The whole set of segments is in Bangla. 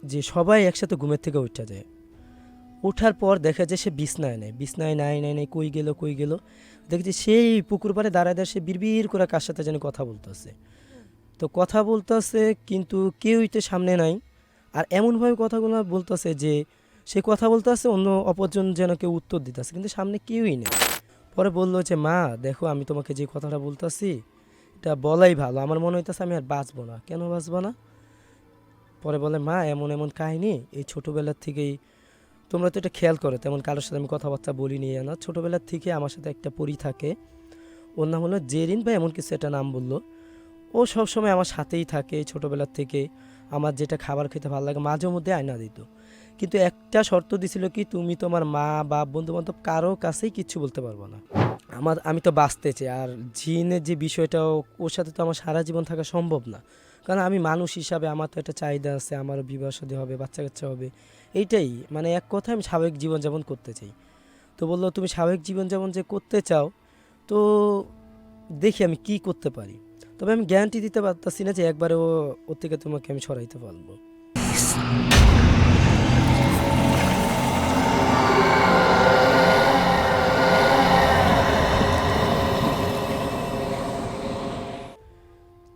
যে সবাই একসাথে ঘুমের থেকে উঠা যায়। ওঠার পর দেখা যায় সে বিছনায় নেয়, বিছনায় নাই নাই নাই, কই গেল কই গেল, দেখছি সেই পুকুর পাড়ে দাঁড়ায় দাঁড়ায় সে বিড়বিড় করে কার সাথে যেন কথা বলতেছে। তো কথা বলতেছে কিন্তু কেউই তো সামনে নাই। আর এমনভাবে কথাগুলো বলতেছে যে সে কথা বলতেছে, অন্য অপরজন যেন কেউ উত্তর দিতেছে, কিন্তু সামনে কেউই নেই। পরে বলল যে মা দেখো, আমি তোমাকে যে কথাটা বলতেছি এটা বলাই ভালো, আমার মনে হইতেছে আমি আর বাঁচবো না। কেন বাঁচবো না? পরে বলে মা এমন এমন কাহিনী এই ছোটোবেলার থেকেই, তোমরা তো এটা খেয়াল করো, তেমন কারোর সাথে আমি কথাবার্তা বলিনি না, ছোটোবেলার থেকে আমার সাথে একটা পরী থাকে, ওর নাম হলো জেরিন বা এমন কিছু একটা নাম বললো। ও সবসময় আমার সাথেই থাকে ছোটোবেলার থেকে। আমার যেটা খাবার খেতে ভালো লাগে মাঝে মধ্যে আয়না দিত, কিন্তু একটা শর্ত দিছিল কি, তুমি তোমার মা বা বন্ধু বান্ধব কারো কাছেই কিচ্ছু বলতে পারবো না। আমি তো বাঁচতে চাই, আর জিনের যে বিষয়টাও, ওর সাথে তো আমার সারা জীবন থাকা সম্ভব না। কারণ আমি মানুষ হিসাবে আমার তো একটা চাহিদা আছে, আমারও বিবাহ শাদী হবে, বাচ্চা কাচ্চা হবে। এইটাই মানে এক কথায় আমি স্বাভাবিক জীবনযাপন করতে চাই। তো বললো তুমি স্বাভাবিক জীবনযাপন যে করতে চাও, তো দেখি আমি কি করতে পারি। তবে আমি গ্যারান্টি দিতে পারতাছি না যে একবারে ওর থেকে তোমাকে আমি সরাইতে পারবো।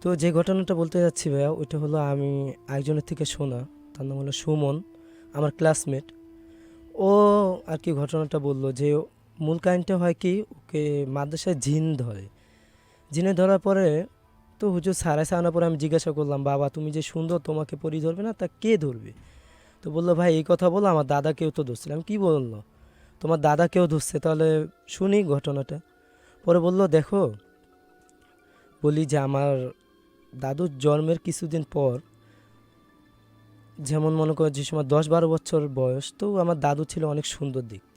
তো যে ঘটনাটা বলতে যাচ্ছি ভাইয়া, ওইটা হলো আমি একজনের থেকে শোনা। তার নাম হলো সুমন, আমার ক্লাসমেট। ও আর কি ঘটনাটা বললো যে মূল কাহিনীটা হয় কি, ওকে মাদ্রাসায় জিন ধরে। জিনে ধরার পরে তো হুজুর সারাই সারানোর পরে আমি জিজ্ঞাসা করলাম, বাবা তুমি যে সুন্দর, তোমাকে পরি ধরবে না তা কে ধরবে? তো বললো ভাই এই কথা বলো, আমার দাদাকেও তো ধরছিলাম। কি বললো? তোমার দাদাকেও ধরছে? তাহলে শুনি ঘটনাটা। পরে বলল দেখো, বলি যে আমার দাদুর জন্মের কিছুদিন পর, যেমন মনে করো যে সময় 10-12 বছর বয়স, তো আমার দাদু ছিল অনেক সুন্দর দেখতে।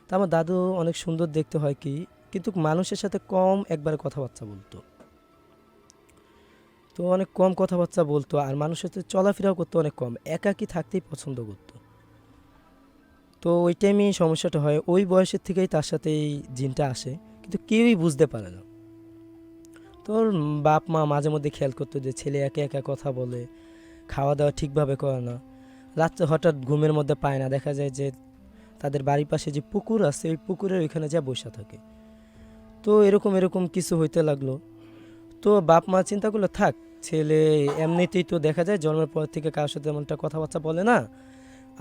তা আমার দাদু অনেক সুন্দর দেখতে হয় কি, কিন্তু মানুষের সাথে কম একবারে কথাবার্তা বলতো। তো অনেক কম কথাবার্তা বলতো, আর মানুষের সাথে চলাফেরাও করতো অনেক কম, একাকী থাকতেই পছন্দ করতো। তো ওই টাইমেই সমস্যাটা হয়, ওই বয়সের থেকেই তার সাথে এই জিনটা আসে, কিন্তু কেউই বুঝতে পারে না। তোর বাপ মা মাঝে মধ্যে খেয়াল করতো যে ছেলে একা একা কথা বলে, খাওয়া দাওয়া ঠিকভাবে করে না, রাত্রে হঠাৎ ঘুমের মধ্যে পায় না, দেখা যায় যে তাদের বাড়ির পাশে যে পুকুর আছে ওই পুকুরের ওইখানে যা বসে থাকে। তো এরকম এরকম কিছু হইতে লাগলো। তো বাপ মা চিন্তা করলো থাক, ছেলে এমনিতেই তো দেখা যায় জন্মের পর থেকে কারোর সাথে এমনটা কথাবার্তা বলে না,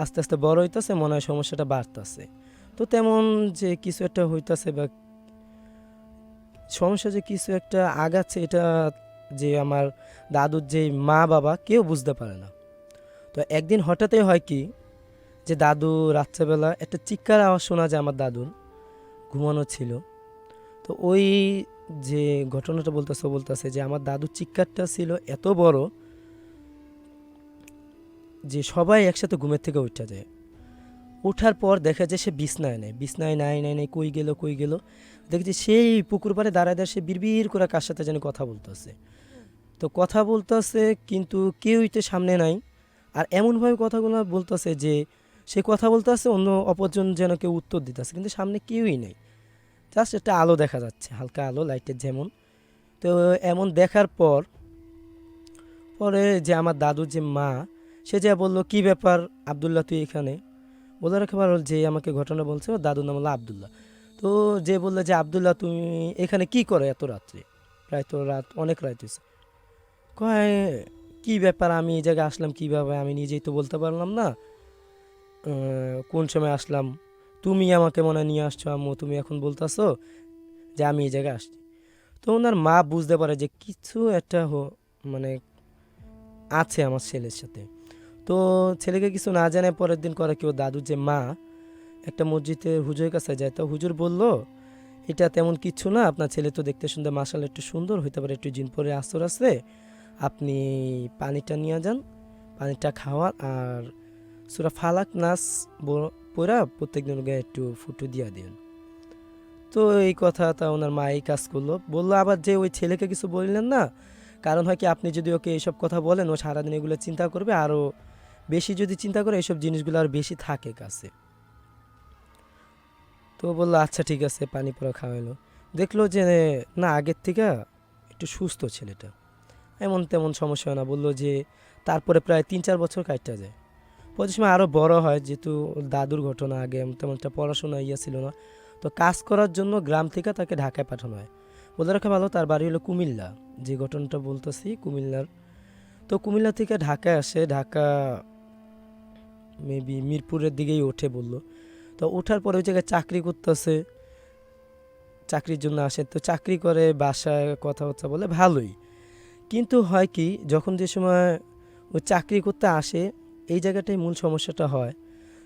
আস্তে আস্তে বড় হইতেছে, মনে হয় সমস্যাটা বাড়তেছে। তো তেমন যে কিছু একটা হইতাছে বা সমস্যা যে কিছু একটা আগাচ্ছে, এটা যে আমার দাদুর যে মা বাবা কেউ বুঝতে পারে না। তো একদিন হঠাৎই হয় কি, যে দাদু রাত্রেবেলা একটা চিৎকার আওয়াজ শোনা যায় আমার দাদুর, ঘুমানো ছিল। তো ওই যে ঘটনাটা বলতেছে যে আমার দাদুর চিৎকারটা ছিল এত বড় যে সবাই একসাথে ঘুমের থেকে উঠা যায়। ওঠার পর দেখা যায় সে বিছনায় নেয়, বিছনায় নাই নাই নাই, কই গেল কই গেল, দেখছি সেই পুকুর পাড়ে দাঁড়ায় দাঁড়ায় সে বিড়বিড় করে কার সাথে যেন কথা বলতেছে। তো কথা বলতেছে কিন্তু কেউই তো সামনে নাই। আর এমনভাবে কথাগুলো বলতেছে যে সে কথা বলতেছে, অন্য অপরজন যেন কেউ উত্তর দিতেছে, কিন্তু সামনে কেউই নেই। জাস্ট একটা আলো দেখা যাচ্ছে, হালকা আলো লাইটের যেমন। তো এমন দেখার পর পরে যে আমার দাদুর যে মা, সে যা বলল কি ব্যাপার আবদুল্লাহ তুই এখানে? বলে রাখবার হল যে আমাকে ঘটনা বলছে, ও দাদুর নাম হলো আবদুল্লাহ। তো যে বললো যে আবদুল্লাহ তুমি এখানে কি করো এত রাত্রে, প্রায় তো রাত অনেক রাত হয়েছে। কয় কি ব্যাপার, আমি এই জায়গায় আসলাম কিভাবে আমি নিজেই তো বলতে পারলাম না। কোন সময় আসলাম, তুমি আমাকে মনে হয় নিয়ে আসছো আম্মু, তুমি এখন বলতেছো যে আমি এই জায়গায় আসছি। তো ওনার মা বুঝতে পারে যে কিছু একটা মানে আছে আমার ছেলের সাথে। তো ছেলেকে কিছু না জানে পরের দিন করে কেউ দাদুর যে মা একটা মসজিদে হুজুরের কাছে যায়। তো হুজুর বলল এটা তেমন কিছু না, আপনার ছেলে তো দেখতে সুন্দর, মাশাআল্লাহ একটু সুন্দর হইতে পারে, একটু জিন পরে আসর আছে, আপনি পানিটা নিয়ে যান, পানিটা খাওয়ান, আর সূরা ফালাক নাস পড়া প্রত্যেকদিন গায়ে একটু ফুটু দিয়া দিন। তো এই কথা তা ওনার মা এই কাজ করলো, বললো আবার যে ওই ছেলেকে কিছু বললেন না, কারণ হয় কি আপনি যদি ওকে এইসব কথা বলেন ও সারাদিন এগুলো চিন্তা করবে, আরও বেশি যদি চিন্তা করে এইসব জিনিসগুলো আর বেশি থাকে কাছে। তো বললো আচ্ছা ঠিক আছে, পানি পড়া খাওয়াইলো। দেখলো যে না, আগের থেকে একটু সুস্থ ছেলেটা, এমন তেমন সমস্যা হয় না। বললো যে তারপরে প্রায় 3-4 বছর কাটতে যায়। পরে সময় আরও বড় হয়, যেহেতু ওর দাদুর ঘটনা, আগে তেমন একটা পড়াশোনা ছিল না, তো কাজ করার জন্য গ্রাম থেকে তাকে ঢাকায় পাঠানো হয়। বলে রাখা ভালো, তার বাড়ি হলো কুমিল্লা, যে ঘটনাটা বলতেছি কুমিল্লার। তো কুমিল্লা থেকে ঢাকায় আসে, ঢাকা মেবি মিরপুরের দিকেই ওঠে বললো। তো ওঠার পরে ওই জায়গায় চাকরি করতেছে, চাকরির জন্য আসে। তো চাকরি করে, বাসায় কথাবার্তা বলে ভালোই। কিন্তু হয় কি, যখন যে সময় ও চাকরি করতে আসে, এই জায়গাটাই মূল সমস্যাটা হয়।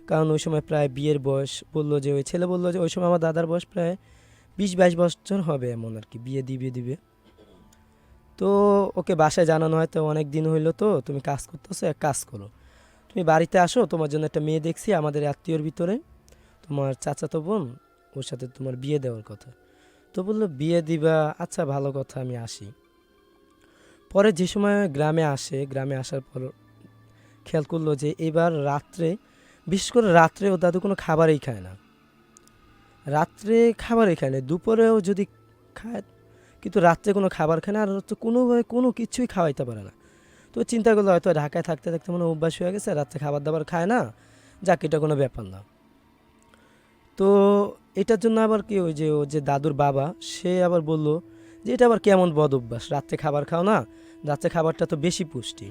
কারণ ওই সময় প্রায় বিয়ের বয়স, বললো যে ওই ছেলে বললো যে ওই সময় আমার দাদার বয়স প্রায় 20-22 বছর হবে এমন আর কি, বিয়ে দিবে দিবে। তো ওকে বাসায় জানানো হয়, তো অনেক দিন হইলো, তো তুমি কাজ করতেছো, এক কাজ করো, তুমি বাড়িতে আসো, তোমার জন্য একটা মেয়ে দেখছি আমাদের আত্মীয়র ভিতরে, তোমার চাচাতো বোন, ওর সাথে তোমার বিয়ে দেওয়ার কথা। তো বললো বিয়ে দিবা, আচ্ছা ভালো কথা, আমি আসি। পরে যে সময় গ্রামে আসে, গ্রামে আসার পর খেয়াল করলো যে এবার রাত্রে, বিশেষ করে রাত্রে ও দাদু কোনো খাবারই খায় না। রাত্রে খাবারই খায় না, দুপুরেও যদি খায়, কিন্তু রাত্রে কোনো খাবার খায় না, আর হচ্ছে কোনোভাবে কোনো কিছুই খাওয়াইতে পারে না। তো চিন্তা করলো হয়তো ঢাকায় থাকতে থাকতে মনে হয় অভ্যাস হয়ে গেছে, রাত্রে খাবার দাবার খায় না, যাক এটা কোনো ব্যাপার না। তো এটার জন্য আবার কি, ওই যে ও যে দাদুর বাবা, সে আবার বলল যে এটা আবার কেমন বদ অভ্যাস, রাত্রে খাবার খাও না, রাত্রে খাবারটা তো বেশি পুষ্টি।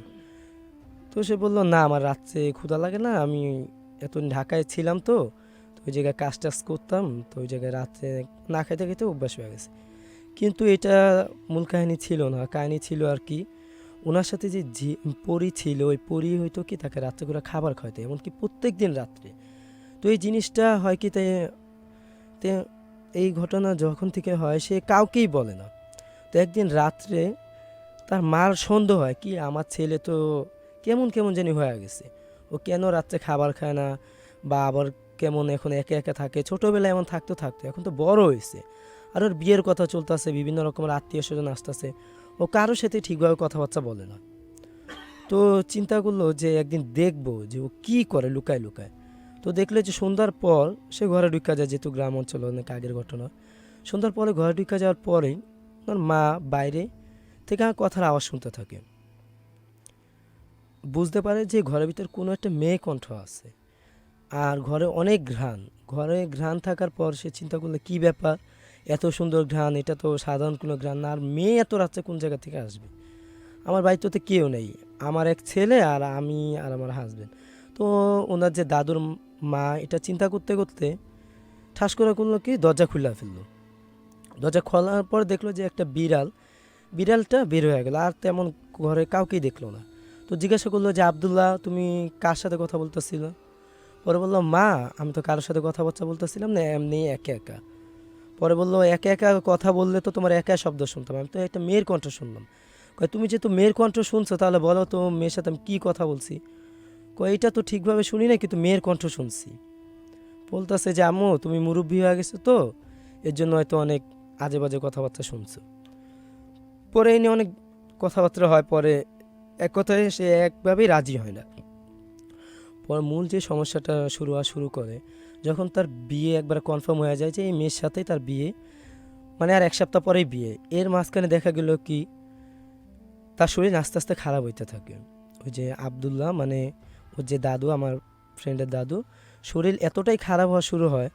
তো সে বলল না, আমার রাত্রে ক্ষুধা লাগে না, আমি এতদিন ঢাকায় ছিলাম, তো তো ওই জায়গায় কাজ টাজ করতাম, তো ওই জায়গায় রাত্রে না খাইতে খাইতে অভ্যাস হয়ে গেছে। কিন্তু এটা মূল কাহিনী ছিল না, কাহিনী ছিল আর কি, ওনার সাথে যে পরী ছিল, ওই পরী হয়তো কি তাকে রাত্রে করে খাবার খাওয়াতে, এমনকি প্রত্যেক দিন রাত্রে। তো এই জিনিসটা হয় কি, তাই তে এই ঘটনা যখন থেকে হয় সে কাউকেই বলে না। তো একদিন রাত্রে তার মার সন্দেহ হয় কি, আমার ছেলে তো কেমন কেমন জানি হয়ে গেছে, ও কেন রাত্রে খাবার খায় না, বা আবার কেমন এখন একা একা থাকে, ছোটোবেলায় এমন থাকতো থাকতো, এখন তো বড় হয়েছে, আর ওর বিয়ের কথা চলতেছে, বিভিন্ন রকমের আত্মীয় স্বজন আসতেছে, ও কারোর সাথে ঠিকভাবে কথাবার্তা বলে না। তো চিন্তা করলো যে একদিন দেখবো যে ও কী করে লুকায় লুকায়। তো দেখলো যে সন্ধ্যার পর সে ঘরে ঢুকা যায়, যেহেতু গ্রাম অঞ্চল অনেক আগের ঘটনা। সন্ধ্যার পরে ঘরে ঢুকা যাওয়ার পরেই ওর মা বাইরে থেকে আমার কথার আওয়াজ শুনতে থাকে, বুঝতে পারে যে ঘরের ভিতর কোনো একটা মেয়ে কণ্ঠ আছে, আর ঘরে অনেক ঘ্রাণ। ঘরে ঘ্রাণ থাকার পর সে চিন্তা করলো কী ব্যাপার, এত সুন্দর ঘ্রাণ, এটা তো সাধারণ কোনো ঘ্রাণ না, আর মেয়ে এত রাত্রে কোন জায়গা থেকে আসবে, আমার বাড়িতে তো কেউ নেই, আমার এক ছেলে আর আমি আর আমার হাজবেন্ড। তো ওনার যে দাদুর মা, এটা চিন্তা করতে করতে ঠাস করে করলো কি, দরজা খুলে ফেললো। দরজা খোলার পর দেখলো যে একটা বিড়াল, বিড়ালটা বের হয়ে গেল, আর তেমন ঘরে কাউকেই দেখলো না। তো জিজ্ঞাসা করলো যে আব্দুল্লাহ, তুমি কার সাথে কথা বলতেছিল? পরে বললো মা, আমি তো কারোর সাথে কথাবার্তা বলতেছিলাম না, এমনি একা একা। পরে বললো একা একা কথা বললে তো তোমার একা শব্দ শুনতাম, আমি তো একটা মেয়ের কণ্ঠ শুনলাম। কয় তুমি যেহেতু মেয়ের কণ্ঠ শুনছো, তাহলে বলো তো মেয়ের সাথে আমি কী কথা বলছি? কয় এটা তো ঠিকভাবে শুনি না, কিন্তু মেয়ের কণ্ঠ শুনছি। বলতেছে যে আম্মু, তুমি মুরব্বী হয়ে গেছো, তো এর জন্য হয়তো অনেক আজে বাজে কথাবার্তা শুনছো। পরে এই নিয়ে অনেক কথাবার্তা হয়, পরে এক কথায় সে একভাবেই রাজি হয় না। পরে মূল যে সমস্যাটা শুরু করে, যখন তার বিয়ে একবার কনফার্ম হয়ে যায় যে এই মেয়ের সাথেই তার বিয়ে, মানে আর 1 সপ্তাহ পরেই বিয়ে, এর মাঝখানে দেখা গেল কি, তার শরীর আস্তে আস্তে খারাপ হইতে থাকে। ওই যে আব্দুল্লাহ, মানে ওর যে দাদু, আমার ফ্রেন্ডের দাদু, শরীর এতটাই খারাপ হওয়া শুরু হয়।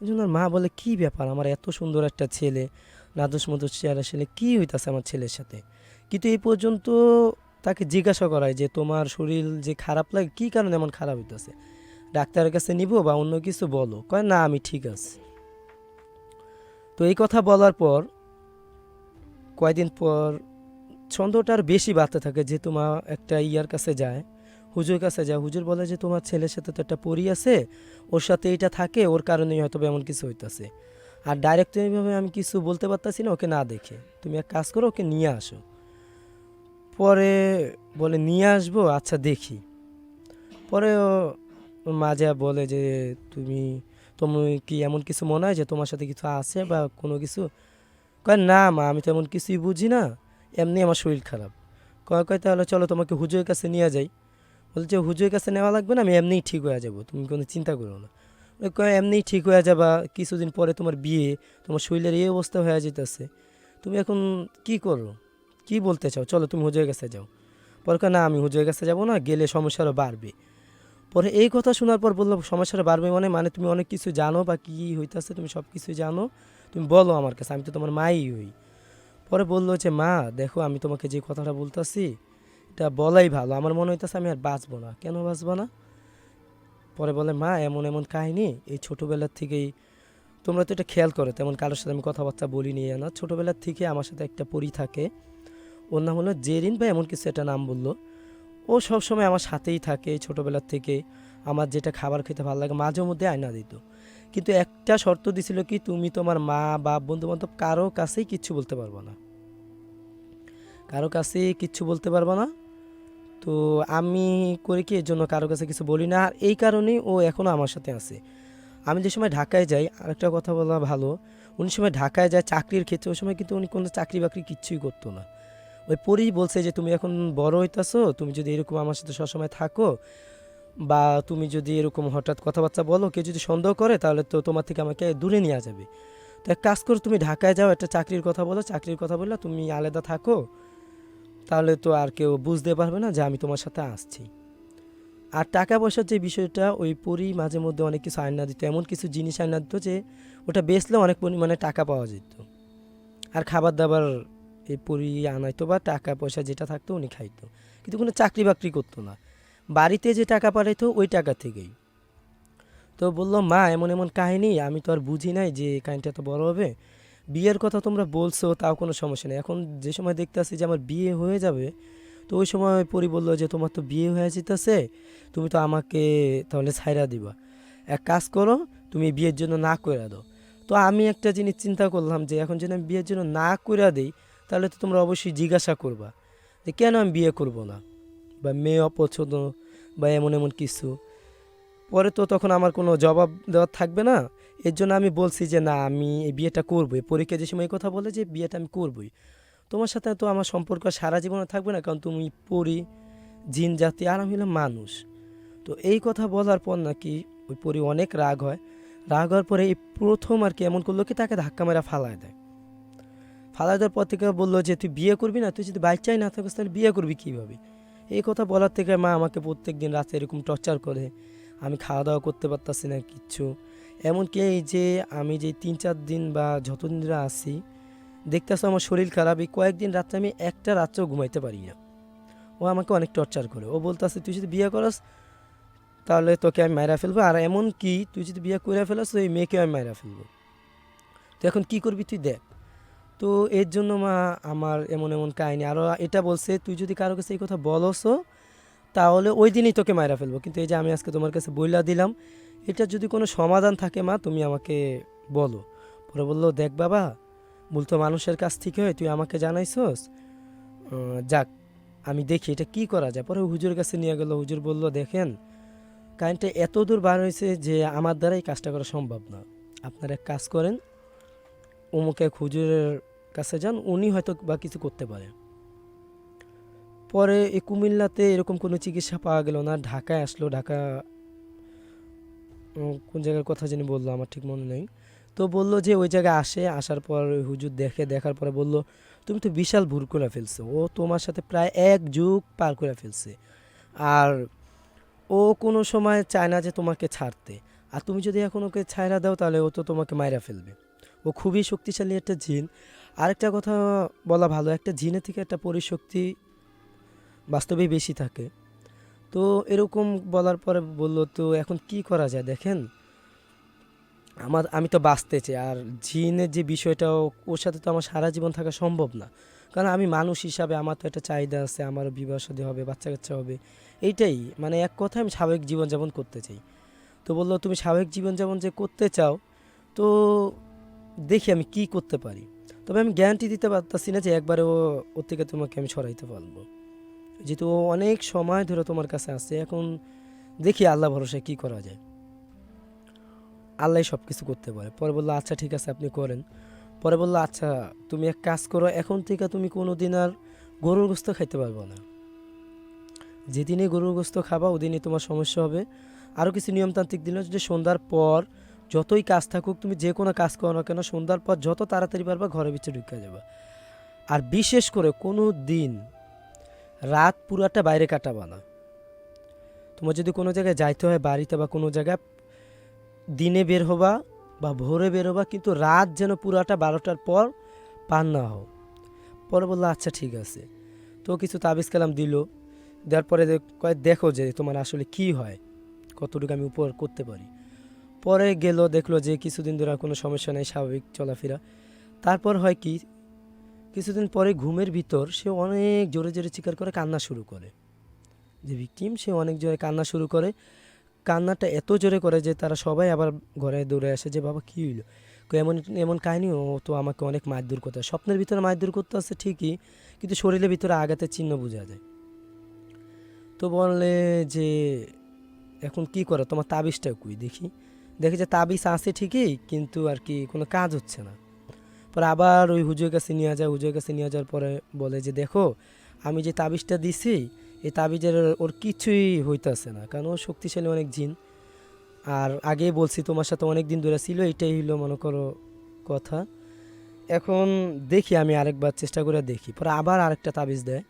ওই জন্য ওর মা বলে কী ব্যাপার, আমার এত সুন্দর একটা ছেলে, নাদুস মধুস চেহারা ছেলে, কী হইতাছে আমার ছেলের সাথে? কিন্তু এই পর্যন্ত তাকে জিজ্ঞাসা করায় যে তোমার শরীর যে খারাপ লাগে, কী কারণে এমন খারাপ হইতাছে, ডাক্তারের কাছে নিব বা অন্য কিছু বলো? কয় না, আমি ঠিক আছে। তো এই কথা বলার পর কয়দিন পর ছন্দটা আর বেশি বাড়তে থাকে, যেহেতু মা একটা ইয়ার কাছে যায়, হুজুর কাছে যায়। হুজুর বলে যে তোমার ছেলের সাথে তো একটা পরী আছে, ওর সাথে এটা থাকে, ওর কারণেই হয়তো এমন কিছু হইতাছে। আর ডাইরেক্ট এইভাবে আমি কিছু বলতে পারতাছি না ওকে না দেখে, তুমি এক কাজ করো, ওকে নিয়ে আসো। পরে বলে নিয়ে আসবো, আচ্ছা দেখি। পরে ওর মা যা বলে যে তুমি তুমি কি এমন কিছু মনে হয় যে তোমার সাথে কিছু আছে বা কোনো কিছু? কয় না মা, আমি তো এমন কিছুই বুঝি না, এমনি আমার শরীর খারাপ। কয় তাহলে চলো তোমাকে হুজুরের কাছে নিয়ে যাই। বলছে হুজুরের কাছে নেওয়া লাগবে না, আমি এমনিই ঠিক হয়ে যাব, তুমি কোনো চিন্তা করো না। ওই কয় এমনিই ঠিক হয়ে যাবা, কিছুদিন পরে তোমার বিয়ে, তোমার শরীরের এই অবস্থা হয়ে যেতেছে, তুমি এখন কি করো, কি বলতে চাও, চলো তুমি হুজুরের কাছে যাও। পরে কয়, না আমি হুজুরের কাছে যাবো না, গেলে সমস্যা আরও বাড়বে। পরে এই কথা শোনার পর বললো, সমস্যাটা বাড়বে মানে মানে তুমি অনেক কিছু জানো বা কী হইতেছে, তুমি সব কিছুই জানো, তুমি বলো আমার কাছে, আমি তো তোমার মাই হই। পরে বললো যে, মা দেখো আমি তোমাকে যে কথাটা বলতেছি এটা বলাই ভালো, আমার মনে হইতেছে আমি আর বাঁচবো না। কেন বাঁচবো না? পরে বলে, মা এমন এমন কাহিনী এই ছোটোবেলার থেকেই, তোমরা তো এটা খেয়াল করো, তেমন কারোর সাথে আমি কথাবার্তা বলি নিয়ে না, ছোটোবেলার থেকে আমার সাথে একটা পরী থাকে, ওর নাম হলো জেরিন বা এমন কিছু একটা নাম বললো। ও সবসময় আমার সাথেই থাকে ছোটোবেলার থেকে, আমার যেটা খাবার খেতে ভালো লাগে মাঝে মধ্যে আয়না দিত, কিন্তু একটা শর্ত দিছিল কি, তুমি তোমার মা বা বন্ধু বান্ধব কারো কাছেই কিচ্ছু বলতে পারবো না, কারো কাছেই কিচ্ছু বলতে পারবো না। তো আমি করি কি, এর জন্য কারো কাছে কিছু বলি না, আর এই কারণেই ও এখনও আমার সাথে আছে। আমি যে সময় ঢাকায় যাই, আরেকটা কথা বলা ভালো, উনি সময় ঢাকায় যায় চাকরির ক্ষেত্রে, ওই সময় কিন্তু উনি কোনো চাকরি বাকরি কিচ্ছুই করতো না। ওই পরেই বলছে যে তুমি এখন বড় হইতাছো, তুমি যদি এরকম আমার সাথে সবসময় থাকো বা তুমি যদি এরকম হঠাৎ কথাবার্তা বলো, কেউ যদি সন্দেহ করে তাহলে তো তোমার থেকে আমাকে দূরে নিয়ে যাবে। তো এক কাজ করো, তুমি ঢাকায় যাও, একটা চাকরির কথা বলো, চাকরির কথা বললে তুমি আলাদা থাকো, তাহলে তো আর কেউ বুঝতে পারবে না যে আমি তোমার সাথে আসছি। আর টাকা পয়সার যে বিষয়টা, ওই পরি মাঝে মধ্যে অনেক কিছু আয়না দিত, এমন কিছু জিনিস আয়না দিত যে ওটা বেচলে অনেক পরিমাণে টাকা পাওয়া যেত। আর খাবার দাবার এই পরি আনাইতো বা টাকা পয়সা যেটা থাকতো উনি খাইতো, কিন্তু কোনো চাকরি বাকরি করতো না, বাড়িতে যে টাকা পাঠাইতো ওই টাকা থেকেই। তো বললো, মা এমন এমন কাহিনী, আমি তো আর বুঝি নাই যে কাহিনীটা তো বড় হবে। বিয়ের কথা তোমরা বলছো তাও কোনো সমস্যা নেই, এখন যে সময় দেখতে আসছি যে আমার বিয়ে হয়ে যাবে, তো ওই সময় পরি বললো যে তোমার তো বিয়ে হয়ে যেতেছে, তুমি তো আমাকে তাহলে ছাইরা দিবা, এক কাজ করো তুমি বিয়ের জন্য না কইরা দাও। তো আমি একটা জিনিস চিন্তা করলাম যে এখন যদি আমি বিয়ের জন্য না কইরা দিই, তাহলে তো তোমরা অবশ্যই জিজ্ঞাসা করবা যে কেন আমি বিয়ে করব না, বা মেয়ে অপছন্দ বা এমন এমন কিছু। পরে তো তখন আমার কোনো জবাব দেওয়ার থাকবে না। এর জন্য আমি বলছি যে না, আমি এই বিয়েটা করবোই, পরীক্ষা যে সময় এই কথা বলে যে বিয়েটা আমি করবোই। তোমার সাথে তো আমার সম্পর্ক সারা জীবনে থাকবে না, কারণ তুমি পরি, জিন জাতি, আর আমি হলাম মানুষ। তো এই কথা বলার পর নাকি ওই পরি অনেক রাগ হয়, রাগ হওয়ার পরে এই প্রথম আর কি এমন করলো কি, তাকে ধাক্কা মেরা ফালায় দেয়। ফালায় দেওয়ার পর থেকে বললো যে তুই বিয়ে করবি না, তুই যদি বাচ্চাই না থাকিস তাহলে বিয়ে করবি কীভাবে। এই কথা বলার থেকে মা আমাকে প্রত্যেক দিন রাতে এরকম টর্চার করে, আমি খাওয়া দাওয়া করতে পারতাছি না কিচ্ছু। এমনকি এই যে আমি যে 3-4 দিন বা যতদিন ধরে আছি, দেখতেছো আমার শরীর খারাপ, এই কয়েকদিন রাত্রে আমি একটা রাত্রেও ঘুমাইতে পারি না। ও আমাকে অনেক টর্চার করে, ও বলতেছে তুই যদি বিয়ে করস তাহলে তোকে আমি মাইরা ফেলবো, আর এমন কি তুই যদি বিয়ে করে ফেলাস তো এই মেয়েকে আমি মাইরা ফেলবো, তো এখন কি করবি তুই দেখ। তো এর জন্য মা আমার এমন এমন কাহিনী, আরও এটা বলছে তুই যদি কারো কাছে এই কথা বলসো তাহলে ওই দিনই তোকে মাইরা ফেলবো, কিন্তু এই যে আমি আজকে তোমার কাছে বইলা দিলাম, এটা যদি কোনো সমাধান থাকে মা তুমি আমাকে বলো। পরে বললো, দেখ বাবা, ভুল তো মানুষের কাছ থেকে হয়, তুই আমাকে জানাইছস, যাক আমি দেখি এটা কি করা যায়। পরে হুজুর কাছে নিয়ে গেল, হুজুর বলল, দেখেন কারেন্টটা এত দূর বার হয়েছে যে আমার দ্বারাই কাজটা করা সম্ভব না, আপনারা এক কাজ করেন, অমুক এক হুজুরের কাছে যান, উনি হয়তো বা কিছু করতে পারে। পরে এই কুমিল্লাতে এরকম কোনো চিকিৎসা পাওয়া গেল না, ঢাকায় আসলো, ঢাকা কোন জায়গার কথা জানি বললো আমার ঠিক মনে নেই। তো বললো যে ওই জায়গায় আসার পর ওই হুজুর দেখার পরে বলল, তুমি তো বিশাল ভুল করে ফেলছো, ও তোমার সাথে প্রায় 1 যুগ পার করে ফেলছে, আর ও কোনো সময় চায় না যে তোমাকে ছাড়তে, আর তুমি যদি এখন ওকে ছাইড়া দাও তাহলে ও তো তোমাকে মাইরা ফেলবে, ও খুবই শক্তিশালী একটা জিন। আরেকটা কথা বলা ভালো, একটা জিনের থেকে একটা পরিশক্তি বাস্তবেই বেশি থাকে। তো এরকম বলার পরে বললো, তো এখন কি করা যায় দেখেন, আমি তো বাঁচতে চাই, আর জিনের যে বিষয়টা ওর সাথে তো আমার সারা জীবন থাকা সম্ভব না, কারণ আমি মানুষ হিসাবে আমার তো একটা চাহিদা আছে, আমারও বিবাহ শাদী হবে, বাচ্চা কাচ্চা হবে, এইটাই মানে এক কথায় আমি স্বাভাবিক জীবনযাপন করতে চাই। তো বললো, তুমি স্বাভাবিক জীবনযাপন যে করতে চাও, তো দেখি আমি কি করতে পারি, তবে আমি গ্যারান্টি দিতে পারতাছি না যে একবারে ওর থেকে তোমাকে আমি সরাইতে পারবো, যেহেতু ও অনেক সময় ধরে তোমার কাছে আছে। এখন দেখি আল্লাহ ভরসায় কি করা যায়, আল্লাহ সব কিছু করতে পারে। পরে বললো, আচ্ছা ঠিক আছে আপনি করেন। পরে বললো, আচ্ছা তুমি এক কাজ করো, এখন থেকে তুমি কোনো দিন আর গরুর গোস্ত খাইতে পারবো না, যেদিনই গরুর গোস্ত খাবা ওদিনই তোমার সমস্যা হবে। আরও কিছু নিয়মতান্ত্রিক দিন যে সন্ধ্যার পর যতই কাজ থাকুক, তুমি যে কোনো কাজ করো না কেন, সন্ধ্যার পর যত তাড়াতাড়ি পারবা ঘরের ভিতরে ঢুকে যাবে। আর বিশেষ করে কোনো দিন রাত পুরাটা বাইরে কাটাবা না। তোমার যদি কোনো জায়গায় যাইতে হয় বাড়িতে বা কোনো জায়গায়, দিনে বের হবা বা ভোরে বের হবা, কিন্তু রাত যেন পুরাটা 12টার পর পার না হও। পরে বললো আচ্ছা ঠিক আছে। তো কিছু তাবিজ কালাম দিল, দেওয়ার পরে কয় দেখো যে তোমার আসলে কি হয়, কতটুকু আমি উপর করতে পারি। পরে গেল, দেখলো যে কিছুদিন ধরে আর কোনো সমস্যা নেই, স্বাভাবিক চলাফেরা। তারপর হয় কি, কিছুদিন পরে ঘুমের ভিতর সে অনেক জোরে জোরে চিৎকার করে কান্না শুরু করে। যে ভিকটিম সে অনেক জোরে কান্না শুরু করে, কান্নাটা এত জোরে করে যে তারা সবাই আবার ঘরে দৌড়ে আসে যে বাবা কী হইলো। এমন এমন কাহিনি, ও তো আমাকে অনেক মারধর করতে, স্বপ্নের ভিতরে মারধর করতে আসছে ঠিকই, কিন্তু শরীরের ভিতরে আঘাতের চিহ্ন বোঝা যায়। তো বললে যে এখন কি করো, তোমার তাবিজটা কই দেখি। দেখে যে তাবিজ আছে ঠিকই, কিন্তু আর কি কোনো কাজ হচ্ছে না। পরে আবার ওই হুজুরের কাছে নিয়ে যায়, হুজুরের কাছে নিয়ে যাওয়ার পরে বলে যে দেখো আমি যে তাবিজটা দিছি, এই তাবিজের ওর কিছুই হইতেছে না, কারণ ও শক্তিশালী অনেক জিন। আর আগেই বলছি তোমার সাথে অনেক দিন ধরে ছিল, এটাই হইলো মনে করো কথা। এখন দেখি আমি আরেকবার চেষ্টা করে দেখি। পরে আবার আরেকটা তাবিজ দেয়,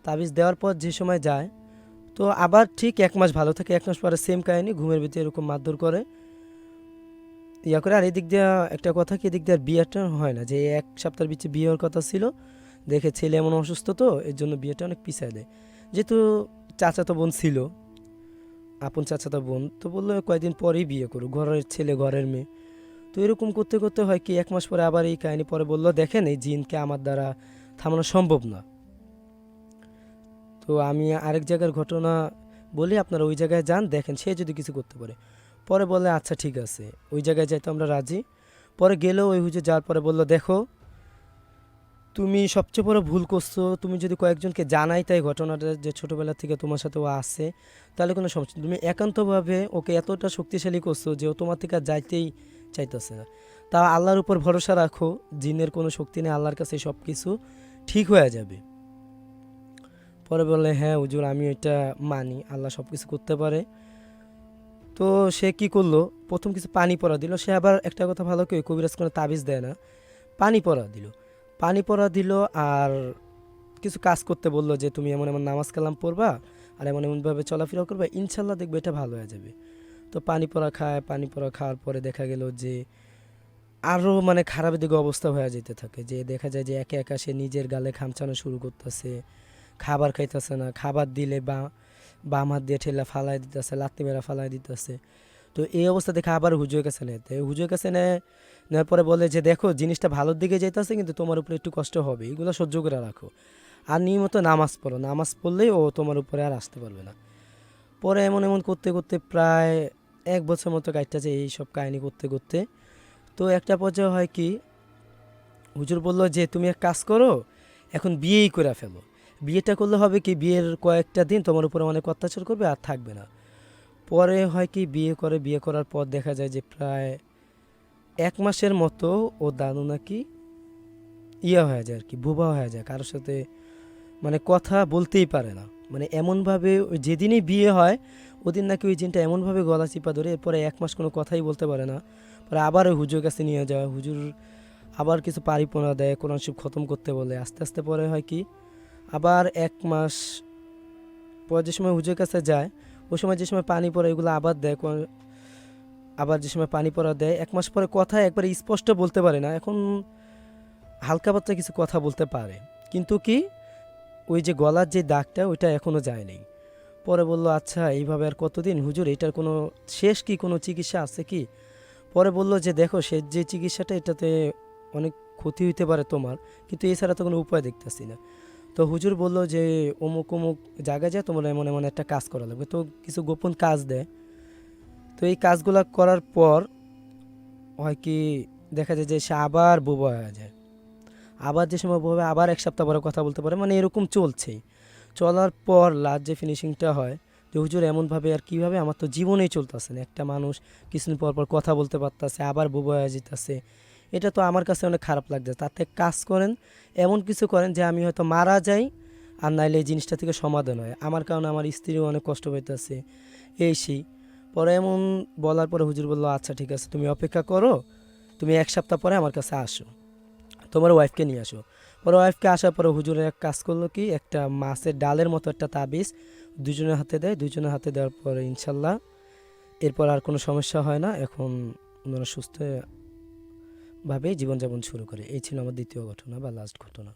তাবিজ দেওয়ার পর যে সময় যায়, তো আবার ঠিক 1 মাস ভালো থাকে। 1 মাস পরে সেম কাহিনী, ঘুমের ভিতরে এরকম মারধর করে, ইয়া করে। আর এদিক দিয়ে একটা কথা কি, এদিক দিয়ে আর বিয়েটা হয় না, যে 1 সপ্তাহের পিছিয়ে বিয়ে হওয়ার কথা ছিল, দেখে ছেলে এমন অসুস্থ, তো এর জন্য বিয়েটা অনেক পিছিয়ে দেয়। যেহেতু চাচাতো বোন ছিল, আপন চাচাতো বোন, তো বললো কয়েকদিন পরেই বিয়ে করো, ঘরের ছেলে ঘরের মেয়ে। তো এরকম করতে করতে হয় কি 1 মাস পরে আবার এই কাহিনী। পরে বললো দেখেন এই জিনকে আমার দ্বারা থামানো সম্ভব না, তো আমি আরেক জায়গার ঘটনা বলি, আপনারা ওই জায়গায় যান, দেখেন সে যদি কিছু করতে পারে। পরে বলে আচ্ছা ঠিক আছে, ওই জায়গায় যাইতে আমরা রাজি। পরে গেলেও ওই হুজুর যাওয়ার পরে বললো দেখো তুমি সবচেয়ে বড় ভুল করছো, তুমি যদি কয়েকজনকে জানাই তাই ঘটনাটা যে ছোটোবেলা থেকে তোমার সাথে ও আসে, তাহলে কোনো সমস্যা নেই। তুমি একান্তভাবে ওকে এতটা শক্তিশালী করছো যে ও তোমার থেকে আর যাইতেই চাইতেছে না। তা আল্লাহর উপর ভরসা রাখো, জিনের কোনো শক্তি নেই, আল্লাহর কাছে সব কিছু ঠিক হয়ে যাবে। পরে বললে হ্যাঁ হুজুর আমি এটা মানি, আল্লাহ সব কিছু করতে পারে। তো সে কি করলো, প্রথম কিছু পানি পড়া দিল। সে আবার একটা কথা ভালো, কেউ কবিরাজ কোনো তাবিজ দেয় না, পানি পড়া দিল। পানি পড়া দিল আর কিছু কাজ করতে বললো, যে তুমি এমন এমন নামাজ কালাম পড়বা আর এমন এমনভাবে চলাফেরা করবা, ইনশাল্লাহ দেখবে এটা ভালো হয়ে যাবে। তো পানি পড়া খায়, পানি পড়া খাওয়ার পরে দেখা গেল যে আরও মানে খারাপের দিকে অবস্থা হয়ে যেতে থাকে, যে দেখা যায় যে একে একা সে নিজের গালে খামচানো শুরু করতেছে, খাবার খাইতেছে না, খাবার দিলে বাম হাত দিয়ে ঠেলা ফালাই দিতেছে, লাত্তি মেরা ফালাই দিতেছে। তো এই অবস্থা দেখে আবার হুজুরের কাছে নেয়, হুজুরের কাছে নেওয়ার পরে বলে যে দেখো জিনিসটা ভালোর দিকে যেতেছে, কিন্তু তোমার উপরে একটু কষ্ট হবে, এগুলো সহ্য করে রাখো, আর নিয়মিত নামাজ পড়ো, নামাজ পড়লেই ও তোমার উপরে আর আসতে পারবে না। পরে এমন এমন করতে করতে প্রায় 1 বছর মতো কাটতেছে এই সব কাহিনী করতে করতে। তো একটা পর্যায়ে হয় কি, হুজুর বললো যে তুমি এক কাজ করো, এখন বিয়েই করে ফেলো। বিয়েটা করলে হবে কি, বিয়ের কয়েকটা দিন তোমার উপরে অনেক অত্যাচার করবে আর থাকবে না। পরে হয় কি বিয়ে করে, বিয়ে করার পর দেখা যায় যে প্রায় 1 মাসের মতো ও দাদু নাকি ইয়া হয়ে যায় আর কি, বোবা হয়ে যায়, কারোর সাথে মানে কথা বলতেই পারে না। মানে এমনভাবে ওই যেদিনই বিয়ে হয় ওদিন নাকি ওই জিনটা এমনভাবে গলা চিপা ধরে, এরপরে 1 মাস কোনো কথাই বলতে পারে না। পরে আবার ওই হুজুর কাছে নিয়ে যাওয়া, হুজুর আবার কিছু পারিপোনা দেয়, কোরআন শরীফ খতম করতে বলে। আস্তে আস্তে পরে হয় কি, আবার 1 মাস পর যে সময় হুজুরের কাছে যায়, ওই সময় যে সময় পানি পড়ে এগুলো আবার দেয়, আবার যে সময় পানি পড়া দেয়। 1 মাস পরে কথা একবার স্পষ্ট বলতে পারে না, এখন হালকা পাতলা কিছু কথা বলতে পারে, কিন্তু কি ওই যে গলার যে দাগটা ওইটা এখনও যায়নি। পরে বলল আচ্ছা এইভাবে আর কতদিন হুজুর, এটার কোনো শেষ কি, কোনো চিকিৎসা আছে কি? পরে বলল যে দেখো সে যে চিকিৎসাটা, এটাতে অনেক ক্ষতি হইতে পারে তোমার, কিন্তু এছাড়া তো কোনো উপায় দেখতেছি না। তো হুজুর বলল যে অমুক অমুক জায়গায় যায় তোমার এমন এমন একটা কাজ করা লাগবে, তো কিছু গোপন কাজ দেয়। তো এই কাজগুলো করার পর হয় কি, দেখা যায় যে সে আবার বোবা হয়ে যায়। আবার যে সময় বোবা, আবার 1 সপ্তাহ পরে কথা বলতে পারে, মানে এরকম চলছেই। চলার পর লাস্ট যে ফিনিশিংটা হয়, যে হুজুর এমনভাবে আর কীভাবে, আমার তো জীবনেই চলতেছে না, একটা মানুষ কিছুদিন পর পর কথা বলতে পারতেছে আবার বোবা হয়ে যেতেছে, এটা তো আমার কাছে অনেক খারাপ লাগছে। তার থেকে কাজ করেন, এমন কিছু করেন যে আমি হয়তো মারা যাই, আর নাইলে এই জিনিসটা থেকে সমাধান হয়, আমার কারণে আমার স্ত্রীও অনেক কষ্ট পাইতেছে, এই সেই। পরে এমন বলার পরে হুজুর বললো আচ্ছা ঠিক আছে তুমি অপেক্ষা করো, তুমি 1 সপ্তাহ পরে আমার কাছে আসো, তোমার ওয়াইফকে নিয়ে আসো। ওর ওয়াইফকে আসার পরে হুজুরের এক কাজ করলো কি, একটা মাছের ডালের মতো একটা তাবিজ দুজনের হাতে দেয়। দুজনের হাতে দেওয়ার পরে ইনশাল্লাহ এরপর আর কোনো সমস্যা হয় না। এখন ওনারা সুস্থভাবে জীবনযাপন শুরু করে। এই ছিল আমার দ্বিতীয় ঘটনা বা লাস্ট ঘটনা।